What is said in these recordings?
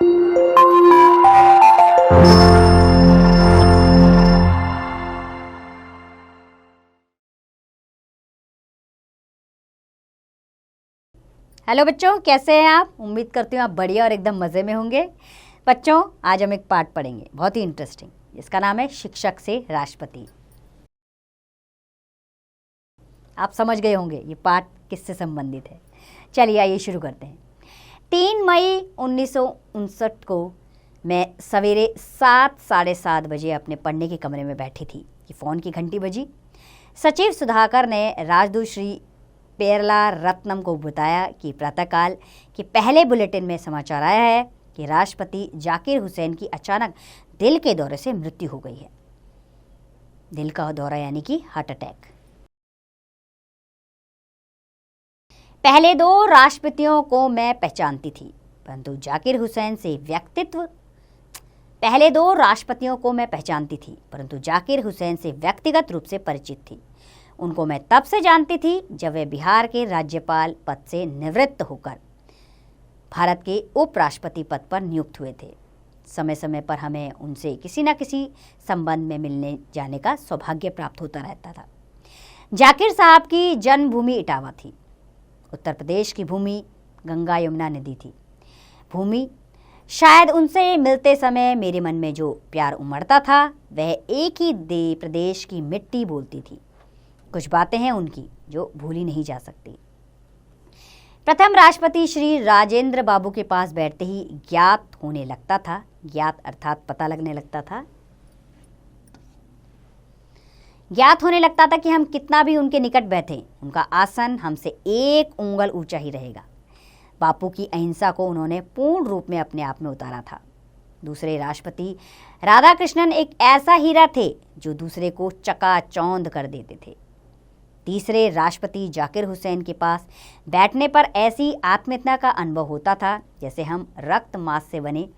Hello बच्चों, कैसे हैं आप? उम्मीद करती हूँ आप बढ़िया और एकदम मज़े में होंगे। बच्चों, आज हम एक पाठ पढ़ेंगे बहुत ही इंटरेस्टिंग, जिसका नाम है शिक्षक से राष्ट्रपति। आप समझ गए होंगे ये पाठ किससे संबंधित है। चलिए आइए शुरू करते हैं। 3 मई 1959 को मैं सवेरे 7:30 बजे अपने पढ़ने के कमरे में बैठी थी कि फ़ोन की घंटी बजी। सचिव सुधाकर ने राजदूत श्री पेरला रत्नम को बताया कि प्रातःकाल के पहले बुलेटिन में समाचार आया है कि राष्ट्रपति जाकिर हुसैन की अचानक दिल के दौरे से मृत्यु हो गई है। दिल का दौरा यानी कि हार्ट अटैक। पहले 2 राष्ट्रपतियों को मैं पहचानती थी, परंतु जाकिर हुसैन से व्यक्तिगत रूप से परिचित थी। उनको मैं तब से जानती थी जब वे बिहार के राज्यपाल पद से निवृत्त होकर भारत के उपराष्ट्रपति पद पर नियुक्त हुए थे। समय समय पर हमें उनसे किसी न किसी संबंध में मिलने जाने का सौभाग्य प्राप्त होता रहता था। जाकिर साहब की जन्मभूमि इटावा थी। उत्तर प्रदेश की भूमि गंगा यमुना नदी थी। भूमि शायद उनसे मिलते समय मेरे मन में जो प्यार उमड़ता था वह एक ही प्रदेश की मिट्टी बोलती थी। कुछ बातें हैं उनकी जो भूली नहीं जा सकती। प्रथम राष्ट्रपति श्री राजेंद्र बाबू के पास बैठते ही ज्ञात होने लगता था, ज्ञात अर्थात पता लगने लगता था, ज्ञात होने लगता था कि हम कितना भी उनके निकट बैठे, उनका आसन हमसे 1 उंगल ऊंचा ही रहेगा। बापू की अहिंसा को उन्होंने पूर्ण रूप में अपने आप में उतारा था। दूसरे राष्ट्रपति राधाकृष्णन एक ऐसा हीरा थे जो दूसरे को चकाचौंध कर देते थे। तीसरे राष्ट्रपति जाकिर हुसैन के पास बैठने पर ऐसी आत्मीयता का अनुभव होता था जैसे हम रक्त मांस से बने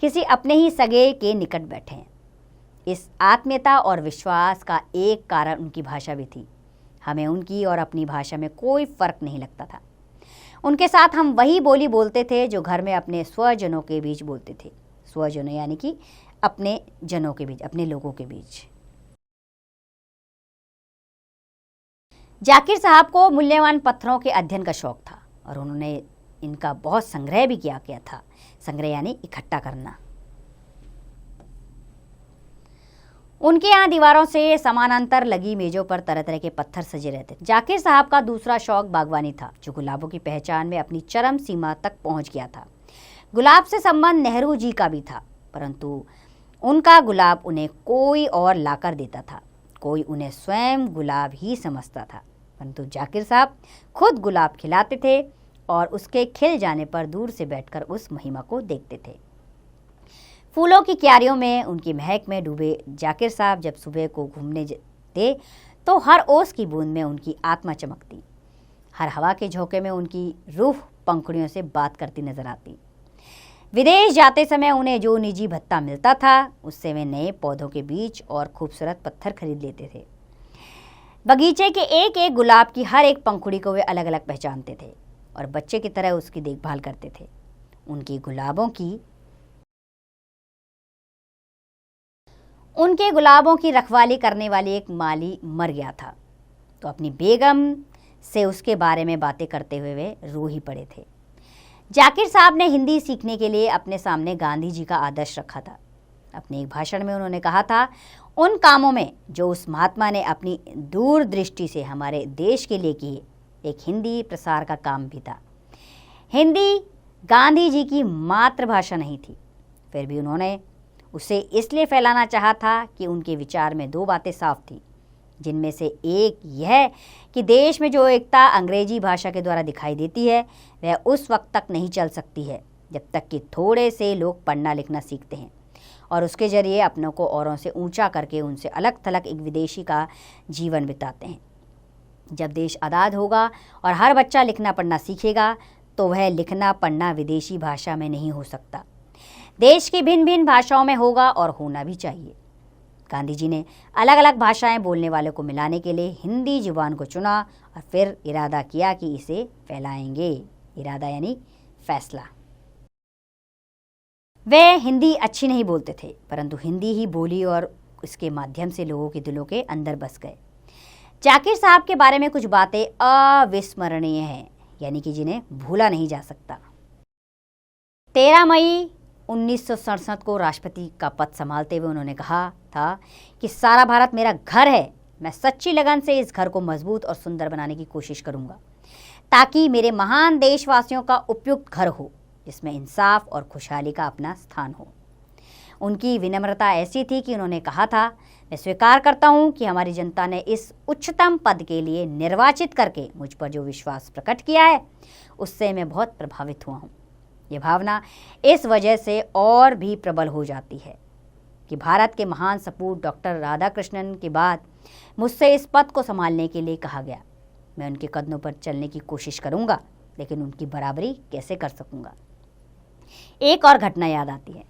किसी अपने ही सगे के निकट बैठे हैं। इस आत्मीयता और विश्वास का एक कारण उनकी भाषा भी थी। हमें उनकी और अपनी भाषा में कोई फर्क नहीं लगता था। उनके साथ हम वही बोली बोलते थे जो घर में अपने स्वजनों के बीच बोलते थे। स्वजनों यानी कि अपने जनों के बीच, अपने लोगों के बीच। जाकिर साहब को मूल्यवान पत्थरों के अध्ययन का शौक था और उन्होंने इनका बहुत संग्रह भी किया था। संग्रह यानी इकट्ठा करना। उनके यहाँ दीवारों से समानांतर लगी मेजों पर तरह तरह के पत्थर सजे रहते थे। जाकिर साहब का दूसरा शौक बागवानी था, जो गुलाबों की पहचान में अपनी चरम सीमा तक पहुंच गया था। गुलाब से संबंध नेहरू जी का भी था, परंतु उनका गुलाब उन्हें कोई और लाकर देता था। कोई उन्हें स्वयं गुलाब ही समझता था, परंतु जाकिर साहब खुद गुलाब खिलाते थे और उसके खिल जाने पर दूर से बैठकर उस महिमा को देखते थे। फूलों की क्यारियों में उनकी महक में डूबे जाकिर साहब जब सुबह को घूमने जाते तो हर ओस की बूंद में उनकी आत्मा चमकती। हर हवा के झोंके में उनकी रूह पंखुड़ियों से बात करती नजर आती। विदेश जाते समय उन्हें जो निजी भत्ता मिलता था उससे वे नए पौधों के बीज और खूबसूरत पत्थर खरीद लेते थे। बगीचे के एक एक गुलाब की हर एक पंखुड़ी को वे अलग अलग पहचानते थे और बच्चे की तरह उसकी देखभाल करते थे। उनके गुलाबों की रखवाली करने वाली एक माली मर गया था, तो अपनी बेगम से उसके बारे में बातें करते हुए वे रो ही पड़े थे। जाकिर साहब ने हिंदी सीखने के लिए अपने सामने गांधी जी का आदर्श रखा था। अपने एक भाषण में उन्होंने कहा था, उन कामों में जो उस महात्मा ने अपनी दूरदृष्टि से हमारे देश के लिए किए, एक हिंदी प्रसार का काम भी था। हिंदी गांधी जी की मातृभाषा नहीं थी, फिर भी उन्होंने उसे इसलिए फैलाना चाहा था कि उनके विचार में 2 बातें साफ थी, जिनमें से एक यह कि देश में जो एकता अंग्रेजी भाषा के द्वारा दिखाई देती है वह उस वक्त तक नहीं चल सकती है जब तक कि थोड़े से लोग पढ़ना लिखना सीखते हैं और उसके जरिए अपनों को औरों से ऊंचा करके उनसे अलग थलग एक विदेशी का जीवन बिताते हैं। जब देश आज़ाद होगा और हर बच्चा लिखना पढ़ना सीखेगा तो वह लिखना पढ़ना विदेशी भाषा में नहीं हो सकता, देश की भिन्न भिन्न भाषाओं में होगा और होना भी चाहिए। गांधी जी ने अलग अलग भाषाएं बोलने वालों को मिलाने के लिए हिंदी जुबान को चुना और फिर इरादा किया कि इसे फैलाएंगे। इरादा यानी फैसला। वे हिंदी अच्छी नहीं बोलते थे, परंतु हिंदी ही बोली और इसके माध्यम से लोगों के दिलों के अंदर बस गए। जाकिर साहब के बारे में कुछ बातें अविस्मरणीय हैं, यानी कि जिन्हें भूला नहीं जा सकता। 13 मई 1967 को राष्ट्रपति का पद संभालते हुए उन्होंने कहा था कि सारा भारत मेरा घर है। मैं सच्ची लगन से इस घर को मजबूत और सुंदर बनाने की कोशिश करूंगा, ताकि मेरे महान देशवासियों का उपयुक्त घर हो, जिसमें इंसाफ और खुशहाली का अपना स्थान हो। उनकी विनम्रता ऐसी थी कि उन्होंने कहा था, मैं स्वीकार करता हूं कि हमारी जनता ने इस उच्चतम पद के लिए निर्वाचित करके मुझ पर जो विश्वास प्रकट किया है, उससे मैं बहुत प्रभावित हुआ हूं। यह भावना इस वजह से और भी प्रबल हो जाती है कि भारत के महान सपूत डॉक्टर राधाकृष्णन के बाद मुझसे इस पद को संभालने के लिए कहा गया। मैं उनके कदमों पर चलने की कोशिश करूंगा, लेकिन उनकी बराबरी कैसे कर सकूंगा। एक और घटना याद आती है।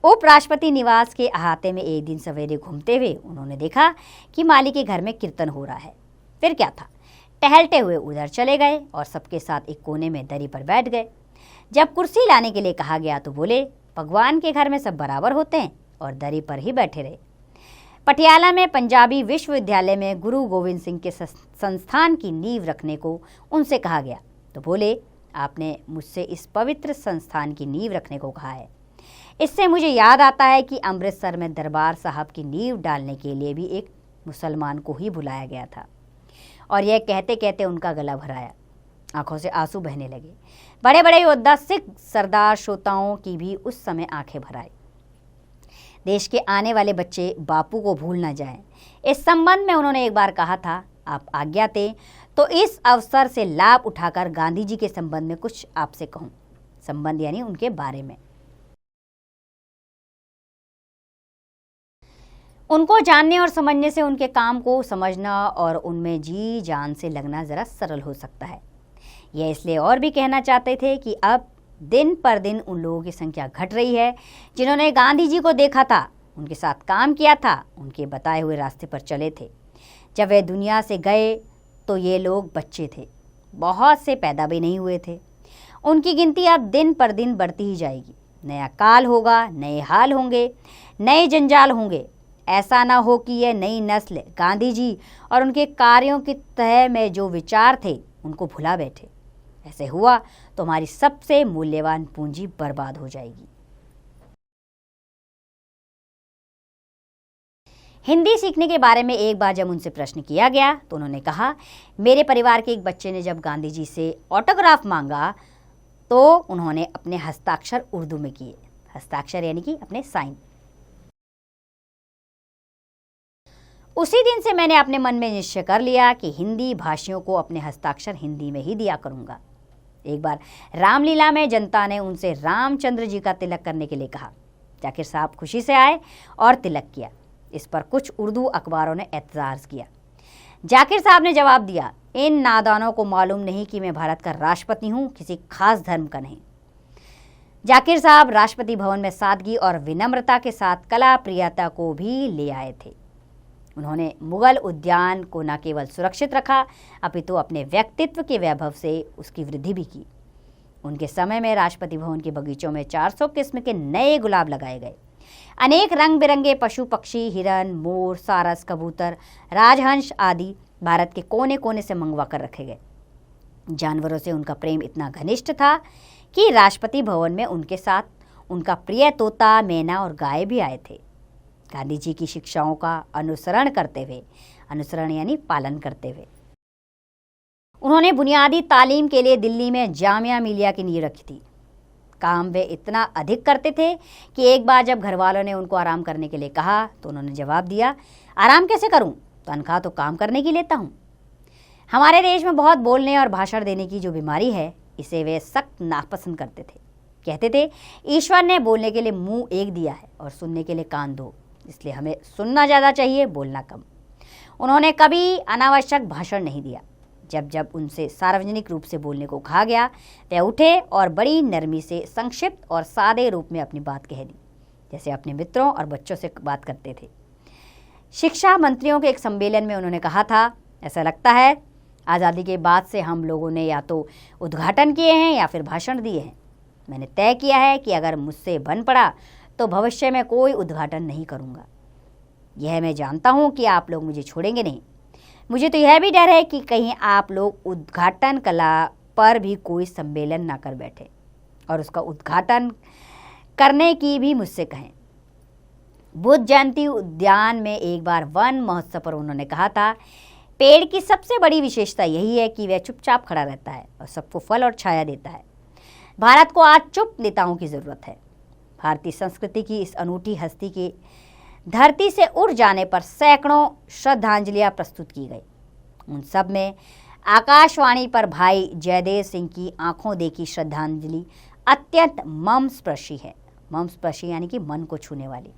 उपराष्ट्रपति निवास के अहाते में एक दिन सवेरे घूमते हुए उन्होंने देखा कि माली के घर में कीर्तन हो रहा है। फिर क्या था, टहलते हुए उधर चले गए और सबके साथ एक कोने में दरी पर बैठ गए। जब कुर्सी लाने के लिए कहा गया तो बोले, भगवान के घर में सब बराबर होते हैं, और दरी पर ही बैठे रहे। पटियाला में पंजाबी विश्वविद्यालय में गुरु गोविंद सिंह के संस्थान की नींव रखने को उनसे कहा गया तो बोले, आपने मुझसे इस पवित्र संस्थान की नींव रखने को कहा है। इससे मुझे याद आता है कि अमृतसर में दरबार साहब की नींव डालने के लिए भी एक मुसलमान को ही बुलाया गया था। और यह कहते कहते उनका गला भराया, आंखों से आंसू बहने लगे। बड़े बड़े योद्धा सिख सरदार श्रोताओं की भी उस समय आंखें भर आई। देश के आने वाले बच्चे बापू को भूल न जाएं। इस संबंध में उन्होंने एक बार कहा था, आप आज्ञा दें तो इस अवसर से लाभ उठाकर गांधी जी के संबंध में कुछ आपसे कहूं। संबंध यानी उनके बारे में। उनको जानने और समझने से उनके काम को समझना और उनमें जी जान से लगना जरा सरल हो सकता है। यह इसलिए और भी कहना चाहते थे कि अब दिन पर दिन उन लोगों की संख्या घट रही है जिन्होंने गांधी जी को देखा था, उनके साथ काम किया था, उनके बताए हुए रास्ते पर चले थे। जब वे दुनिया से गए तो ये लोग बच्चे थे, बहुत से पैदा भी नहीं हुए थे। उनकी गिनती अब दिन पर दिन बढ़ती ही जाएगी। नया काल होगा, नए हाल होंगे, नए जंजाल होंगे। ऐसा ना हो कि यह नई नस्ल गांधी जी और उनके कार्यों की तह में जो विचार थे उनको भुला बैठे। ऐसे हुआ तो हमारी सबसे मूल्यवान पूंजी बर्बाद हो जाएगी। हिंदी सीखने के बारे में एक बार जब उनसे प्रश्न किया गया तो उन्होंने कहा, मेरे परिवार के एक बच्चे ने जब गांधी जी से ऑटोग्राफ मांगा तो उन्होंने अपने हस्ताक्षर उर्दू में किए। हस्ताक्षर यानी कि अपने साइन। उसी दिन से मैंने अपने मन में निश्चय कर लिया कि हिंदी भाषियों को अपने हस्ताक्षर हिंदी में ही दिया करूंगा। एक बार रामलीला में जनता ने उनसे रामचंद्र जी का तिलक करने के लिए कहा। जाकिर साहब खुशी से आए और तिलक किया। इस पर कुछ उर्दू अखबारों ने एतराज़ किया। जाकिर साहब ने जवाब दिया, इन नादानों को मालूम नहीं कि मैं भारत का राष्ट्रपति हूँ, किसी खास धर्म का नहीं। जाकिर साहब राष्ट्रपति भवन में सादगी और विनम्रता के साथ कला प्रियता को भी ले आए थे। उन्होंने मुगल उद्यान को न केवल सुरक्षित रखा अपितु अपने व्यक्तित्व के वैभव से उसकी वृद्धि भी की। उनके समय में राष्ट्रपति भवन के बगीचों में 400 किस्म के नए गुलाब लगाए गए। अनेक रंग बिरंगे पशु पक्षी, हिरन, मोर, सारस, कबूतर, राजहंस आदि भारत के कोने कोने से मंगवा कर रखे गए। जानवरों से उनका प्रेम इतना घनिष्ठ था कि राष्ट्रपति भवन में उनके साथ उनका प्रिय तोता, मैना और गाय भी आए थे। गांधी जी की शिक्षाओं का अनुसरण करते हुए, अनुसरण यानी पालन करते हुए, उन्होंने बुनियादी तालीम के लिए दिल्ली में जामिया मिलिया की नींव रखी थी। काम वे इतना अधिक करते थे कि एक बार जब घर वालों ने उनको आराम करने के लिए कहा तो उन्होंने जवाब दिया, आराम कैसे करूं, तनख्वाह तो काम करने की लेता हूं। हमारे देश में बहुत बोलने और भाषण देने की जो बीमारी है, इसे वे सख्त नापसंद करते थे। कहते थे, ईश्वर ने बोलने के लिए मुंह एक दिया है और सुनने के लिए कान दो, इसलिए हमें सुनना ज़्यादा चाहिए, बोलना कम। उन्होंने कभी अनावश्यक भाषण नहीं दिया। जब जब उनसे सार्वजनिक रूप से बोलने को कहा गया, वे उठे और बड़ी नरमी से संक्षिप्त और सादे रूप में अपनी बात कह दी, जैसे अपने मित्रों और बच्चों से बात करते थे। शिक्षा मंत्रियों के एक सम्मेलन में उन्होंने कहा था, ऐसा लगता है आज़ादी के बाद से हम लोगों ने या तो उद्घाटन किए हैं या फिर भाषण दिए हैं। मैंने तय किया है कि अगर मुझसे बन पड़ा तो भविष्य में कोई उद्घाटन नहीं करूँगा। यह मैं जानता हूँ कि आप लोग मुझे छोड़ेंगे नहीं। मुझे तो यह भी डर है कि कहीं आप लोग उद्घाटन कला पर भी कोई सम्मेलन ना कर बैठे और उसका उद्घाटन करने की भी मुझसे कहें। बुद्ध जयंती उद्यान में एक बार वन महोत्सव पर उन्होंने कहा था, पेड़ की सबसे बड़ी विशेषता यही है कि वह चुपचाप खड़ा रहता है और सबको फल और छाया देता है। भारत को आज चुप नेताओं की ज़रूरत है। भारतीय संस्कृति की इस अनूठी हस्ती के धरती से उड़ जाने पर सैकड़ों श्रद्धांजलियां प्रस्तुत की गई। उन सब में आकाशवाणी पर भाई जयदेव सिंह की आंखों देखी श्रद्धांजलि अत्यंत मर्मस्पर्शी है। मर्मस्पर्शी यानी कि मन को छूने वाली।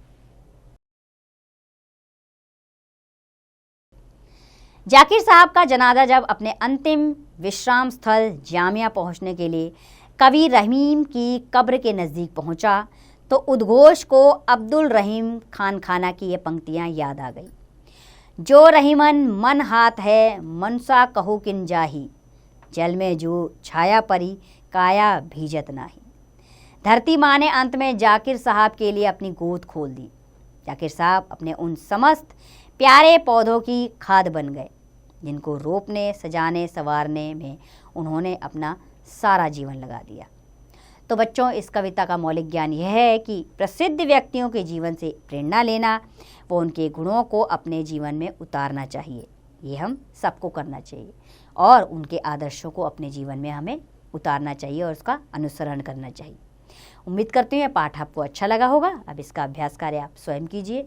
जाकिर साहब का जनाजा जब अपने अंतिम विश्राम स्थल जामिया पहुंचने के लिए कवि रहीम की कब्र के नज़दीक पहुंचा तो उद्घोष को अब्दुल रहीम खान खाना की ये पंक्तियां याद आ गई। जो रहीमन मन हाथ है मनसा कहू किन जाही, जल में जो छाया परी काया भीजत नाही। धरती माँ ने अंत में जाकिर साहब के लिए अपनी गोद खोल दी। जाकिर साहब अपने उन समस्त प्यारे पौधों की खाद बन गए जिनको रोपने सजाने संवारने में उन्होंने अपना सारा जीवन लगा दिया। तो बच्चों, इस कविता का मौलिक ज्ञान यह है कि प्रसिद्ध व्यक्तियों के जीवन से प्रेरणा लेना, वो उनके गुणों को अपने जीवन में उतारना चाहिए। ये हम सबको करना चाहिए और उनके आदर्शों को अपने जीवन में हमें उतारना चाहिए और उसका अनुसरण करना चाहिए। उम्मीद करती हूँ यह पाठ आपको अच्छा लगा होगा। अब इसका अभ्यास कार्य आप स्वयं कीजिए।